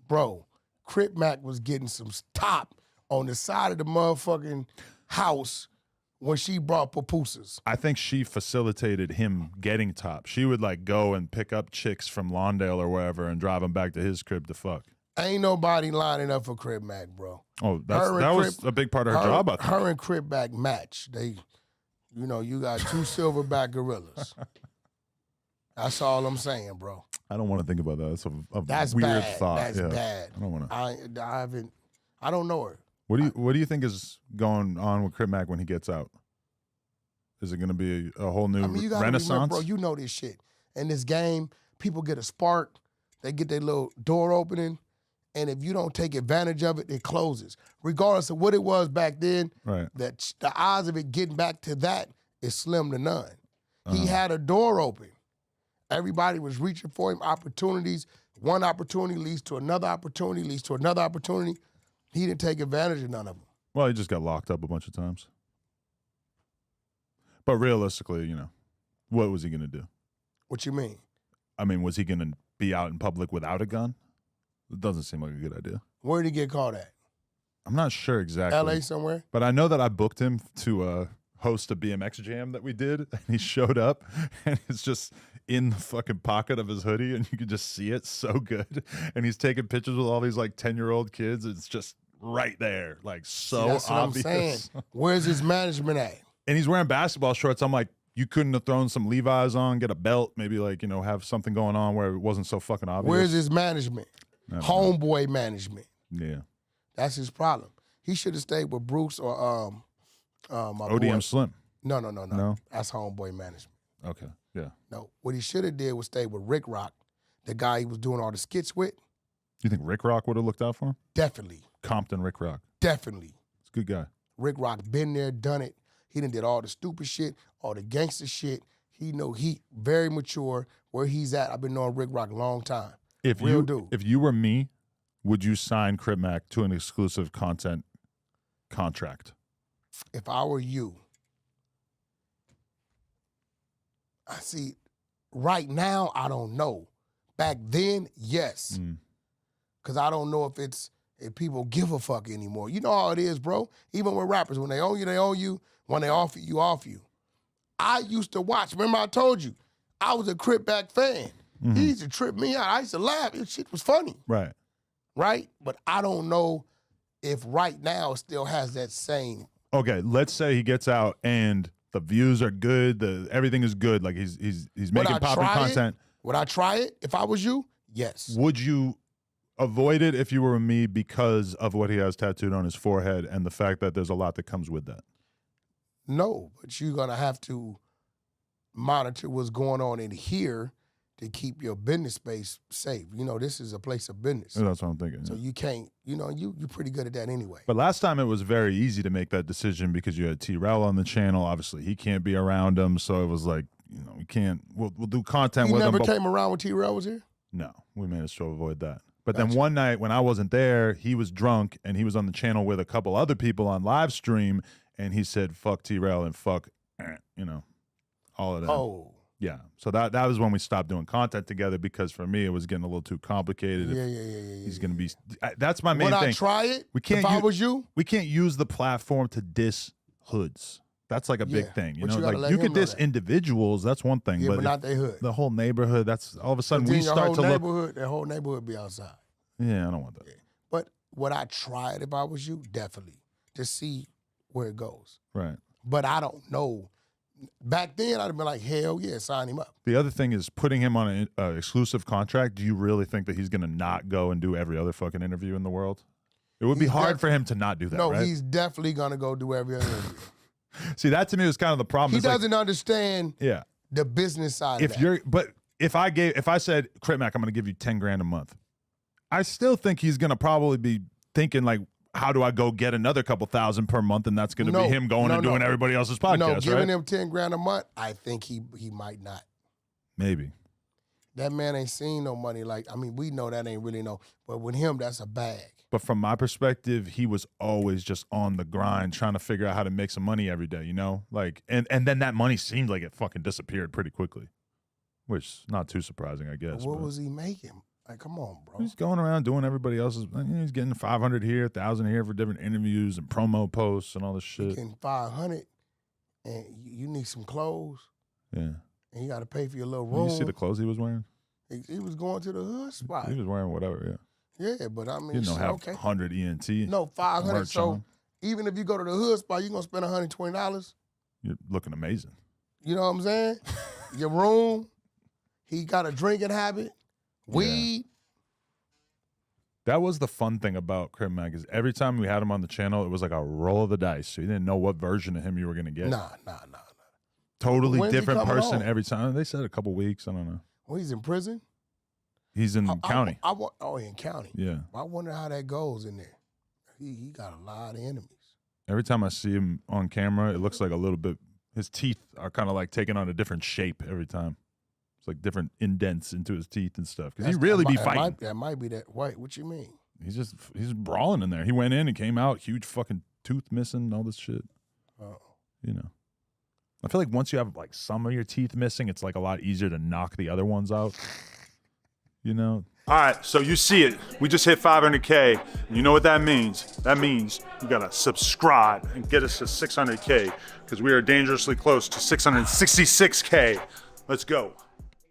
Bro, Crip Mac was getting some top on the side of the motherfucking house when she brought pupusas. I think she facilitated him getting top. She would like go and pick up chicks from Lawndale or wherever and drive them back to his crib to fuck. Ain't nobody lining up for Crip Mac, bro. Oh, that was a big part of her job, I think. Her and Crip Mac match. They, you got two silverback gorillas. That's all I'm saying, bro. I don't want to think about that. That's a weird bad. thought. That's yeah. bad. I don't want to. I don't know her. What do you think is going on with Crip Mac when he gets out? Is it going to be a whole new renaissance? Remember, bro, you know this shit. In this game, people get a spark. They get their little door opening. And if you don't take advantage of it, it closes. Regardless of what it was back then, right? That the odds of it getting back to that is slim to none. He had a door open. Everybody was reaching for him, opportunities. One opportunity leads to another opportunity, leads to another opportunity. He didn't take advantage of none of them. Well, he just got locked up a bunch of times. But realistically, what was he going to do? What you mean? I mean, was he going to be out in public without a gun? It doesn't seem like a good idea. Where did he get caught at? I'm not sure exactly. L.A. somewhere? But I know that I booked him to host a BMX jam that we did, and he showed up, and it's just in the fucking pocket of his hoodie, and you could just see it so good. And he's taking pictures with all these like 10-year-old kids. It's just right there, like so that's obvious. What I'm saying. Where's his management at? And he's wearing basketball shorts. I'm like, you couldn't have thrown some Levi's on, get a belt, maybe like, have something going on where it wasn't so fucking obvious. Where's his management? Homeboy management. Yeah. That's his problem. He should have stayed with Bruce or my ODM boy. Slim. No. That's homeboy management. Okay, yeah. No, what he should have did was stay with Rick Rock, the guy he was doing all the skits with. You think Rick Rock would have looked out for him? Definitely. Compton Rick Rock. Definitely. He's a good guy. Rick Rock been there, done it. He done did all the stupid shit, all the gangster shit. He very mature. Where he's at, I've been knowing Rick Rock a long time. If you were me, would you sign Crip Mac to an exclusive content contract? If I were you, I see, right now, I don't know. Back then, yes. Because I don't know if people give a fuck anymore. You know how it is, bro. Even with rappers, when they own you, they own you. When they offer you, off you. I used to watch. Remember I told you, I was a Crip Mac fan. He used to trip me out. I used to laugh. This shit was funny. Right. Right? But I don't know if right now it still has that same. Okay, let's say he gets out and the views are good, everything is good, like he's making popping content. Would I try it if I was you? Yes. Would you avoid it if you were me because of what he has tattooed on his forehead and the fact that there's a lot that comes with that? No, but you're going to have to monitor what's going on in here to keep your business space safe. This is a place of business. That's what I'm thinking. So you can't, you're pretty good at that anyway. But last time it was very easy to make that decision because you had T-Rell on the channel. Obviously, he can't be around him. So it was like, we can't, we'll do content with him. He never came around when T-Rell was here? No, we managed to avoid that. But then one night when I wasn't there, he was drunk and he was on the channel with a couple other people on live stream. And he said, fuck T-Rell and fuck, all of that. Oh. Yeah. So that was when we stopped doing content together because for me, it was getting a little too complicated. Yeah. He's going to be, that's my main thing. Would I try it if I was you? We can't use the platform to diss hoods. That's like a big thing. You can diss individuals. That's one thing. Yeah, but not their hood. The whole neighborhood, that's all of a sudden we start to look. Their whole neighborhood be outside. Yeah, I don't want that. Yeah. But would I try it if I was you? Definitely. To see where it goes. Right. But I don't know. Back then, I'd have been like, hell yeah, sign him up. The other thing is putting him on an exclusive contract. Do you really think that he's going to not go and do every other fucking interview in the world? It would be hard for him to not do that, no, right? He's definitely going to go do every other interview. See, that to me was kind of the problem. He doesn't understand the business side of that. But if I said, Crip Mac, I'm going to give you 10 grand a month, I still think he's going to probably be thinking like, how do I go get another couple thousand per month? And that's going to be him going and doing everybody else's podcast, No, giving right? him 10 grand a month, I think he might not. Maybe. That man ain't seen no money we know that ain't really but with him, that's a bag. But from my perspective, he was always just on the grind, trying to figure out how to make some money every day, Like, and then that money seemed like it fucking disappeared pretty quickly, which is not too surprising, I guess. What was he making? Like, come on, bro. He's going around doing everybody else's. He's getting 500 here, 1,000 here for different interviews and promo posts and all this shit. You're getting 500, and you need some clothes. Yeah. And you got to pay for your little room. You see the clothes he was wearing? He was going to the hood spot. He was wearing whatever, yeah. Yeah, but I mean, You know, have okay. 100 ENT. No, 500. merch So on. even if you go to the hood spot, you're going to spend $120. You're looking amazing. You know what I'm saying? Your room. He got a drinking habit. Weed. That was the fun thing about Crip Mac is every time we had him on the channel, it was like a roll of the dice. So you didn't know what version of him you were going to get. Nah. Totally When's he different coming person home? every time. They said a couple weeks. I don't know. Well, he's in prison? He's in county. In county. Yeah. I wonder how that goes in there. He got a lot of enemies. Every time I see him on camera, it looks like a little bit. His teeth are kind of like taking on a different shape every time. It's like different indents into his teeth and stuff. Because he really be fighting. That might be that. What you mean? He's brawling in there. He went in and came out, huge fucking tooth missing, all this shit. Oh. You know. I feel like once you have like some of your teeth missing, it's like a lot easier to knock the other ones out. You know? All right, so you see it. We just hit 500K. You know what that means? That means you gotta subscribe and get us to 600K because we are dangerously close to 666K. Let's go.